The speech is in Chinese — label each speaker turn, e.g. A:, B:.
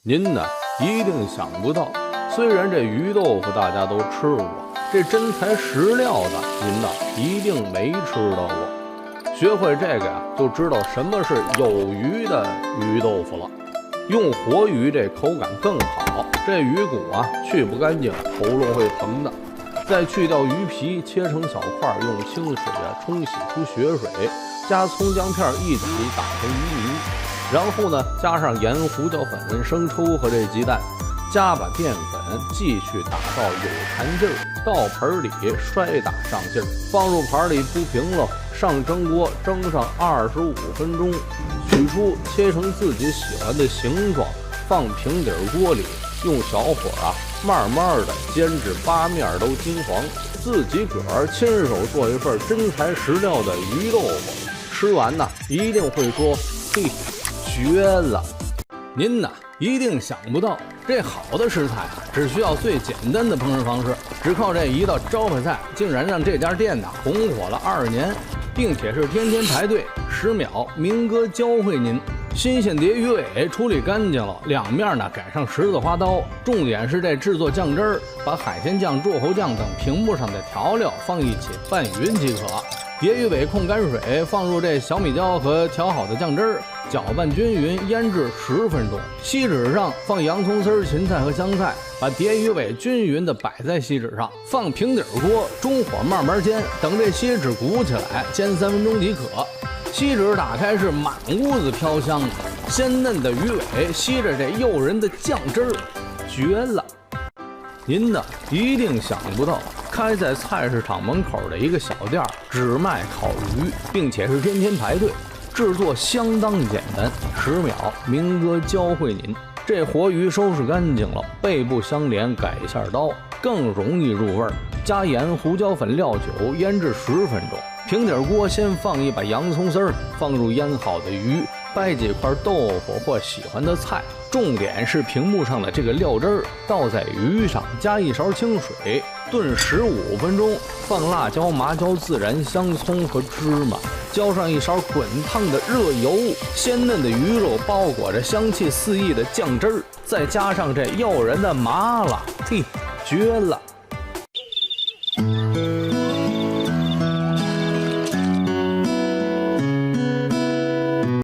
A: 您呢一定想不到，虽然这鱼豆腐大家都吃过，这真材实料的您呢一定没吃到过。学会这个呀，就知道什么是有鱼的鱼豆腐了。用活鱼这口感更好，这鱼骨啊去不干净，喉咙会疼的。再去掉鱼皮，切成小块，用清水冲洗出血水，加葱姜片一起打成鱼泥。然后呢，加上盐、胡椒粉、生抽和这鸡蛋，加把淀粉继续打到有弹劲儿，到盆里摔打上劲儿，放入盘里铺平了，上蒸锅蒸上25分钟，取出切成自己喜欢的形状，放平底锅里，用小火慢慢的煎至8面都金黄，自己个儿亲手做一份真材实料的鱼豆腐，吃完呢一定会说嘿，绝了！您呢一定想不到，这好的食材只需要最简单的烹饪方式，只靠这一道招牌菜，竟然让这家店红火了2年，并且是天天排队，10秒明哥教会您。新鲜蝶鱼尾处理干净了，两面呢改上10字花刀，重点是这制作酱汁儿，把海鲜酱、柱侯酱等屏幕上的调料放一起拌匀即可。蝶鱼尾控干水，放入这小米椒和调好的酱汁儿，搅拌均匀，腌制10分钟。锡纸上放洋葱丝、芹菜和香菜，把蝶鱼尾均匀的摆在锡纸上，放平底锅，中火慢慢煎，等这锡纸鼓起来，煎3分钟即可。锡纸打开是满屋子飘香，鲜嫩的鱼尾吸着这诱人的酱汁儿，绝了！您呢一定想不到，开在菜市场门口的一个小店，只卖烤鱼，并且是天天排队，制作相当简单，10秒明哥教会您。这活鱼收拾干净了，背部相连，改一下刀，更容易入味儿。加盐、胡椒粉、料酒腌制10分钟。平底锅先放一把洋葱丝儿，放入腌好的鱼，掰几块豆腐或喜欢的菜，重点是屏幕上的这个料汁儿，倒在鱼上，加一勺清水，炖15分钟，放辣椒、麻椒、孜然、香葱和芝麻，浇上一勺滚烫的热油，鲜嫩的鱼肉包裹着香气四溢的酱汁儿，再加上这诱人的麻辣，嘿，绝了！